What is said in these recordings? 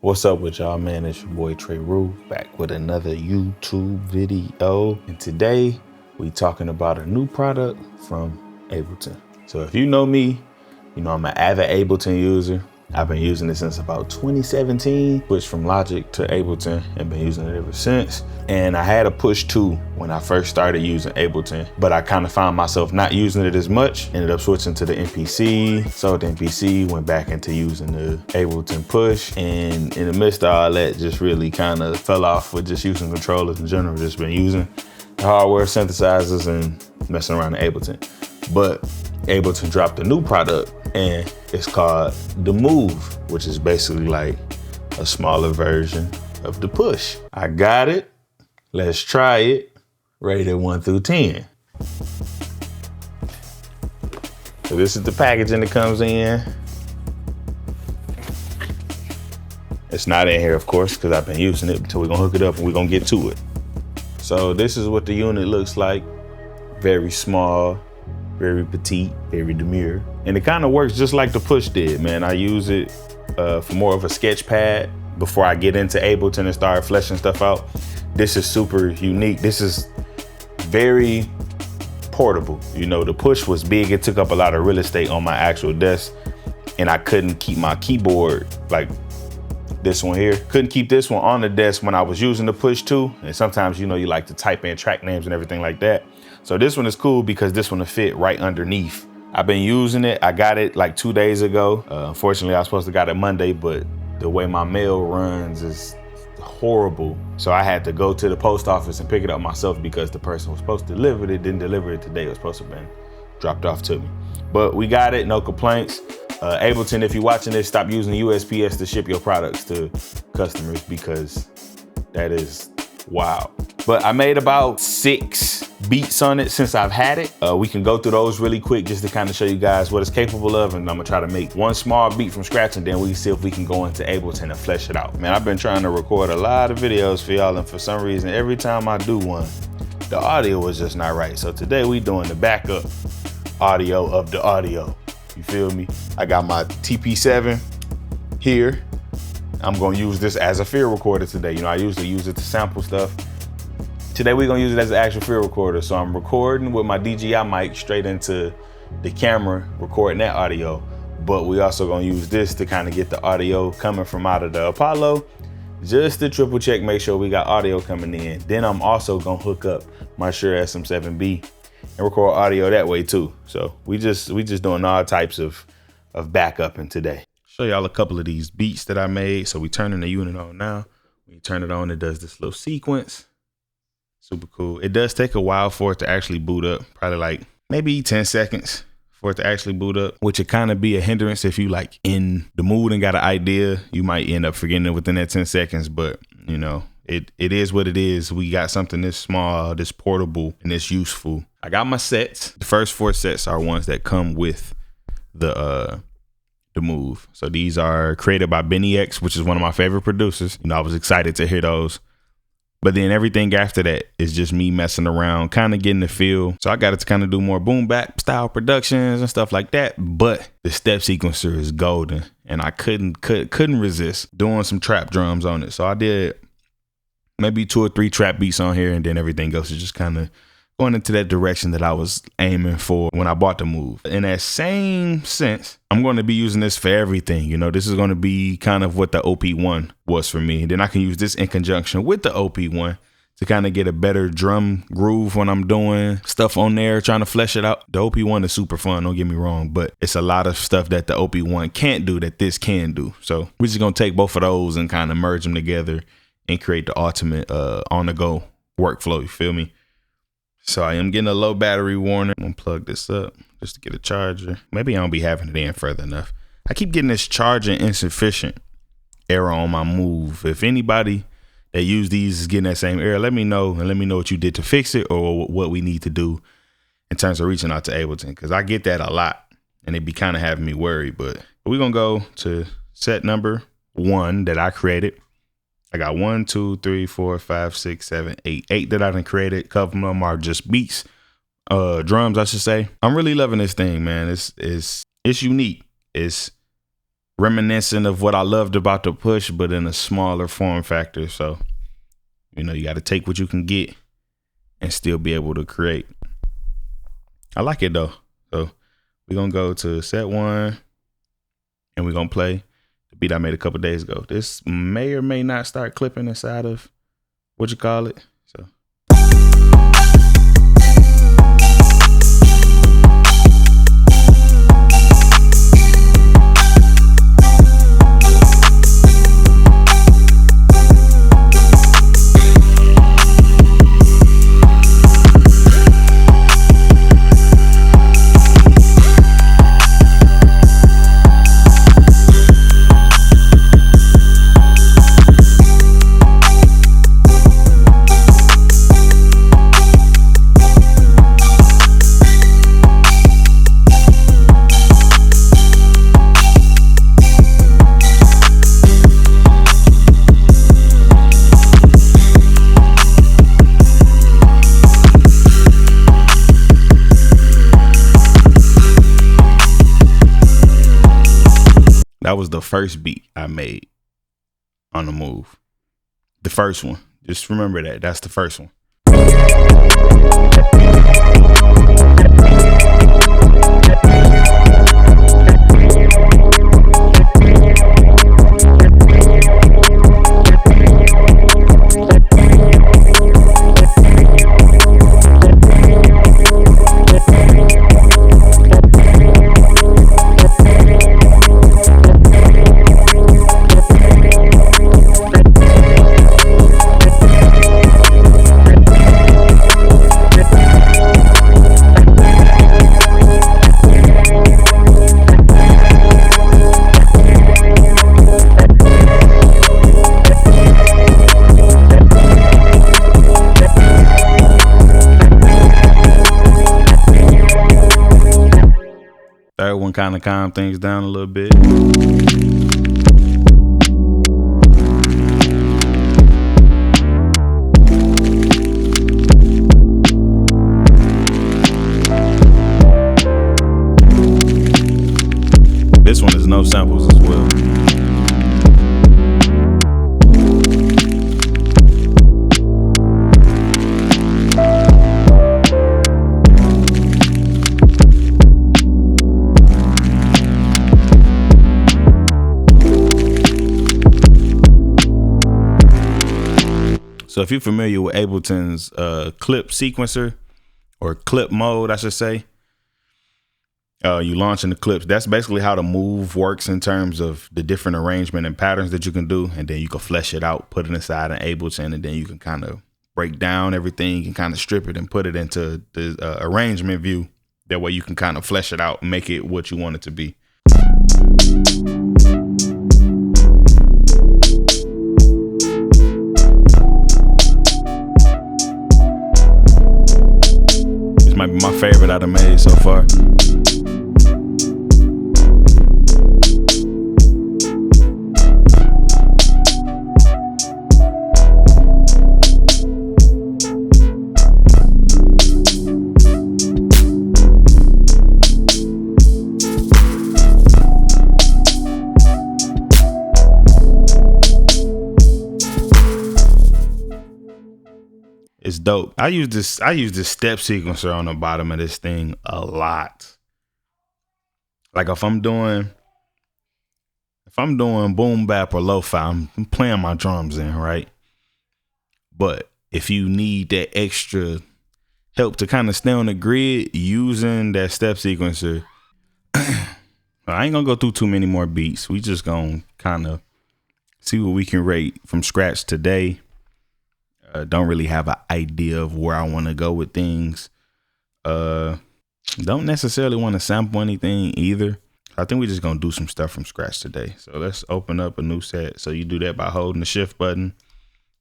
What's up with y'all, man? It's your boy Trey RooH back with another YouTube video. And today we talking about a new product from Ableton. So if you know me, you know I'm an avid Ableton user. I've been using it since about 2017, switched from Logic to Ableton and been using it ever since. And I had a Push 2 when I first started using Ableton, but I kind of found myself not using it as much. Ended up switching to the MPC, sold the MPC, went back into using the Ableton Push. And in the midst of all that, just really kind of fell off with just using controllers in general. Just been using the hardware, synthesizers, and messing around in Ableton. But Ableton dropped a new product and it's called the Move, which is basically like a smaller version of the Push. I got it. Let's try it. Rated 1 through 10. So this is the packaging that comes in. It's not in here, of course, because I've been using it, so we're gonna hook it up and we're gonna get to it. So this is what the unit looks like. Very small, very petite, very demure. And it kind of works just like the Push did, man. I use it for more of a sketch pad before I get into Ableton and start fleshing stuff out. This is super unique. This is very portable. You know, the Push was big. It took up a lot of real estate on my actual desk, and I couldn't keep my keyboard like this one here. Couldn't keep this one on the desk when I was using the Push 2. And sometimes, you know, you like to type in track names and everything like that. So this one is cool because this one will fit right underneath. I've been using it. I got it like 2 days ago. Unfortunately, I was supposed to got it Monday, but the way my mail runs is horrible. So I had to go to the post office and pick it up myself because the person who was supposed to deliver it didn't deliver it today. It was supposed to have been dropped off to me. But we got it, no complaints. Ableton, if you're watching this, stop using USPS to ship your products to customers because that is wild. But I made about 6 beats on it since I've had it. We can go through those really quick just to kind of show you guys what it's capable of. And I'm gonna try to make one small beat from scratch and then we can see if we can go into Ableton and flesh it out. Man, I've been trying to record a lot of videos for y'all, and for some reason, every time I do one, the audio was just not right. So today we doing the backup audio of the audio. You feel me? I got my TP7 here. I'm gonna use this as a field recorder today. You know, I usually use it to sample stuff. Today we're gonna use it as an actual field recorder. So I'm recording with my DJI mic straight into the camera, recording that audio. But we also gonna use this to kind of get the audio coming from out of the Apollo, just to triple check, make sure we got audio coming in. Then I'm also gonna hook up my Shure SM7B and record audio that way too. So we just doing all types of backupping today. Show y'all a couple of these beats that I made. So we turning the unit on now. When you turn it on, it does this little sequence. Super cool. It does take a while for it to actually boot up. Probably like maybe 10 seconds for it to actually boot up, which would kind of be a hindrance if you like in the mood and got an idea. You might end up forgetting it within that 10 seconds, but you know, it is what it is. We got something this small, this portable, and this useful. I got my sets. The first 4 sets are ones that come with the Move. So these are created by Benny X, which is one of my favorite producers. You know, I was excited to hear those. But then everything after that is just me messing around, kind of getting the feel. So I got it to kind of do more boom bap style productions and stuff like that. But the step sequencer is golden, and I couldn't resist doing some trap drums on it. So I did maybe 2 or 3 trap beats on here, and then everything else is just kind of going into that direction that I was aiming for when I bought the Move. In that same sense, I'm going to be using this for everything. You know, this is going to be kind of what the OP1 was for me. And then I can use this in conjunction with the OP1 to kind of get a better drum groove when I'm doing stuff on there, trying to flesh it out. The OP1 is super fun, don't get me wrong, but it's a lot of stuff that the OP1 can't do that this can do. So we're just going to take both of those and kind of merge them together and create the ultimate on-the-go workflow, you feel me? So I am getting a low battery warning. I'm gonna plug this up just to get a charger. Maybe I don't be having it in further enough. I keep getting this charging insufficient error on my Move. If anybody that use these is getting that same error, let me know, and let me know what you did to fix it or what we need to do in terms of reaching out to Ableton, because I get that a lot and it be kind of having me worried. But we're gonna go to set number 1 that I created. I got 1, 2, 3, 4, 5, 6, 7, 8. 8 that I done created. A couple of them are just beats, drums, I should say. I'm really loving this thing, man. It's unique. It's reminiscent of what I loved about the Push, but in a smaller form factor. So, you know, you got to take what you can get and still be able to create. I like it though. So we're going to go to set 1 and we're going to play the beat I made a couple days ago. This may or may not start clipping inside of what you call it. So. That was the first beat I made on the Move. The first one. Just remember that. That's the first one. Third one kind of calmed things down a little bit. This one is no samples as well. So if you're familiar with Ableton's clip sequencer or clip mode, I should say, you launching the clips. That's basically how the Move works in terms of the different arrangement and patterns that you can do. And then you can flesh it out, put it inside an Ableton, and then you can kind of break down everything and kind of strip it and put it into the arrangement view. That way you can kind of flesh it out and make it what you want it to be. Might be my favorite I've made so far. It's dope. I use this step sequencer on the bottom of this thing a lot. Like if I'm doing boom bap or lo-fi, I'm playing my drums in, right? But if you need that extra help to kind of stay on the grid using that step sequencer, I ain't gonna go through too many more beats. We just gonna kind of see what we can rate from scratch today. Don't really have an idea of where I want to go with things. Don't necessarily want to sample anything either. I think we're just going to do some stuff from scratch today. So let's open up a new set. So you do that by holding the shift button,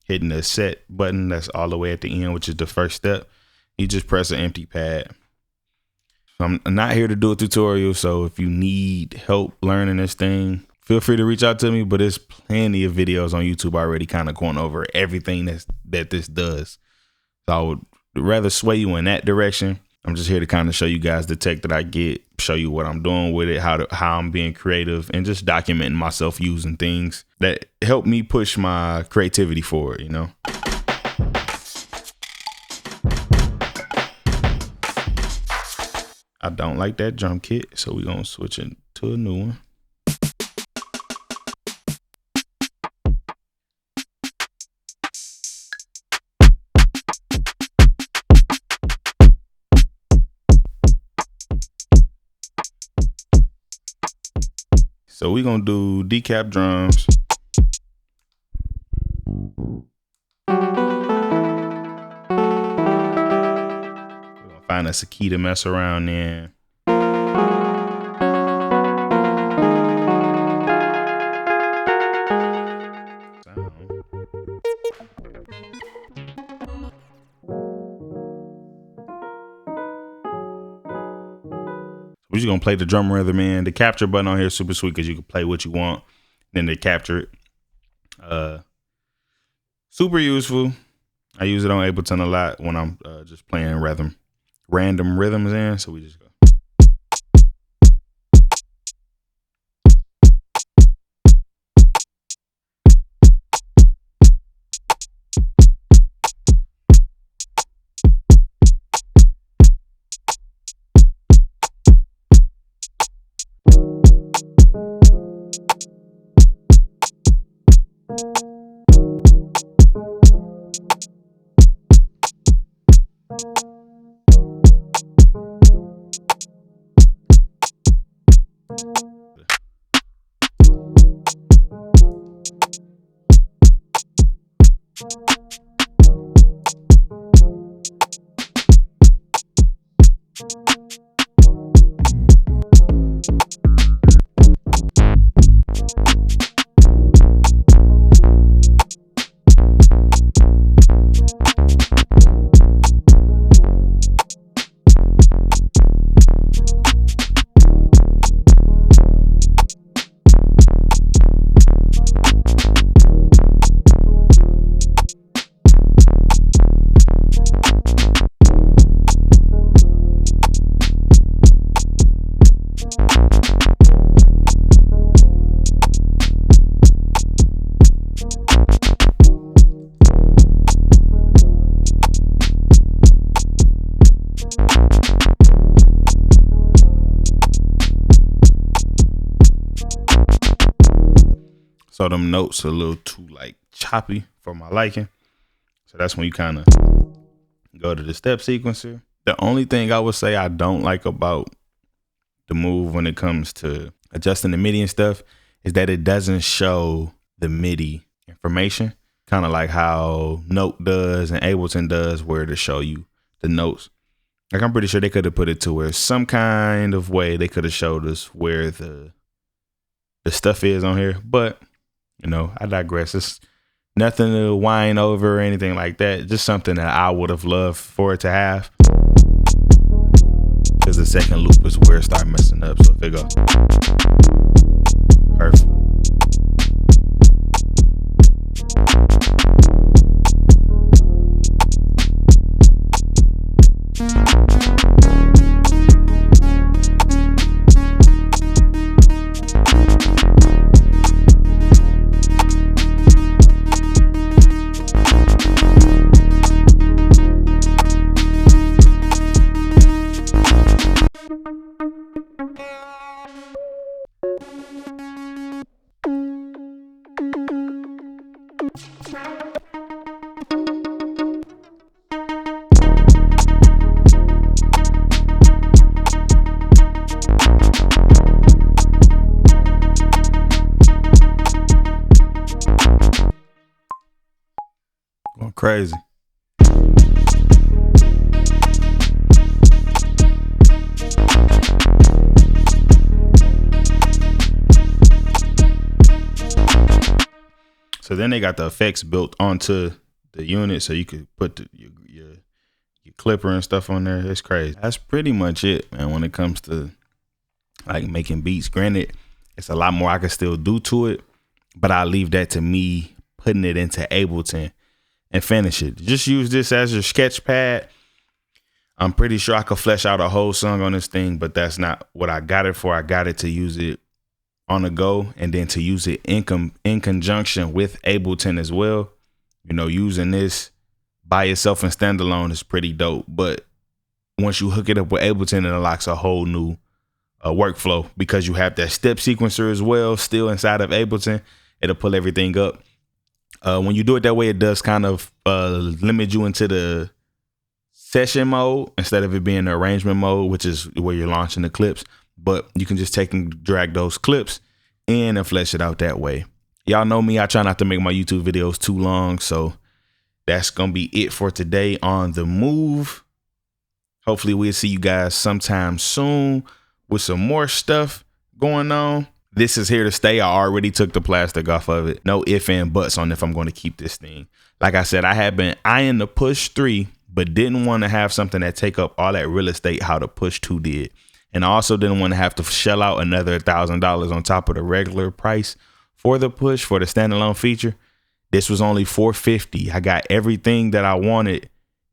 hitting the set button. That's all the way at the end, which is the first step. You just press an empty pad. I'm not here to do a tutorial. So if you need help learning this thing, feel free to reach out to me, but there's plenty of videos on YouTube already kind of going over everything that this does. So I would rather sway you in that direction. I'm just here to kind of show you guys the tech that I get show you what I'm doing with it, how I'm being creative, and just documenting myself using things that help me push my creativity forward, you know? I don't like that drum kit, so we're gonna switch it to a new one. So we're gonna do decap drums. We're gonna find us a key to mess around in. We're just gonna play the drum rhythm in. The capture button on here is super sweet because you can play what you want, then they capture it. Super useful. I use it on Ableton a lot when I'm just playing random rhythms in. So we just go. So them notes are a little too like choppy for my liking. So that's when you kind of go to the step sequencer. The only thing I would say I don't like about the Move when it comes to adjusting the MIDI and stuff is that it doesn't show the MIDI information, kind of like how Note does and Ableton does, where to show you the notes. Like I'm pretty sure they could have put it to where some kind of way they could have showed us where the stuff is on here, but you know, I digress. It's nothing to whine over or anything like that. Just something that I would have loved for it to have. Because the second loop is where it started messing up. So if it goes perfect. Going crazy. So then they got the effects built onto the unit, so you could put your clipper and stuff on there. It's crazy. That's pretty much it, man, when it comes to like making beats. Granted, it's a lot more I can still do to it, but I leave that to me putting it into Ableton and finish it. Just use this as your sketch pad. I'm pretty sure I could flesh out a whole song on this thing, but that's not what I got it for. I got it to use it on the go, and then to use it in conjunction with Ableton as well. You know, using this by itself and standalone is pretty dope. But once you hook it up with Ableton, it unlocks a whole new workflow, because you have that step sequencer as well still inside of Ableton. It'll pull everything up. When you do it that way, it does kind of limit you into the session mode instead of it being the arrangement mode, which is where you're launching the clips. But you can just take and drag those clips in and flesh it out that way. Y'all know me, I try not to make my YouTube videos too long, so that's gonna be it for today on The Move. Hopefully we'll see you guys sometime soon with some more stuff going on. This is here to stay. I already took the plastic off of it. No ifs and buts on if I'm going to keep this thing. Like I said, I have been eyeing the Push 3, but didn't want to have something that take up all that real estate how the Push 2 did. And I also didn't want to have to shell out another $1,000 on top of the regular price for the Push, for the standalone feature. This was only $450. I got everything that I wanted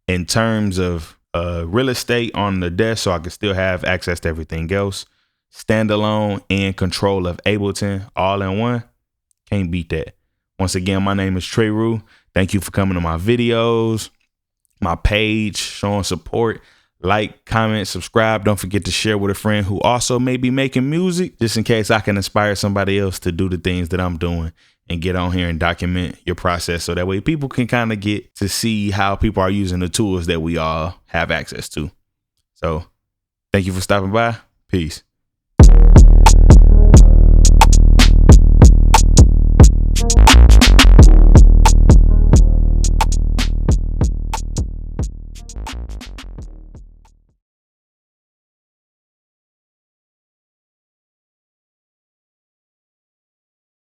in terms of real estate on the desk, so I could still have access to everything else. Standalone and control of Ableton all in one. Can't beat that. Once again, my name is RooH. Thank you for coming to my videos, my page, showing support. Like, comment, subscribe. Don't forget to share with a friend who also may be making music, just in case I can inspire somebody else to do the things that I'm doing, and get on here and document your process, so that way people can kind of get to see how people are using the tools that we all have access to. So thank you for stopping by. Peace.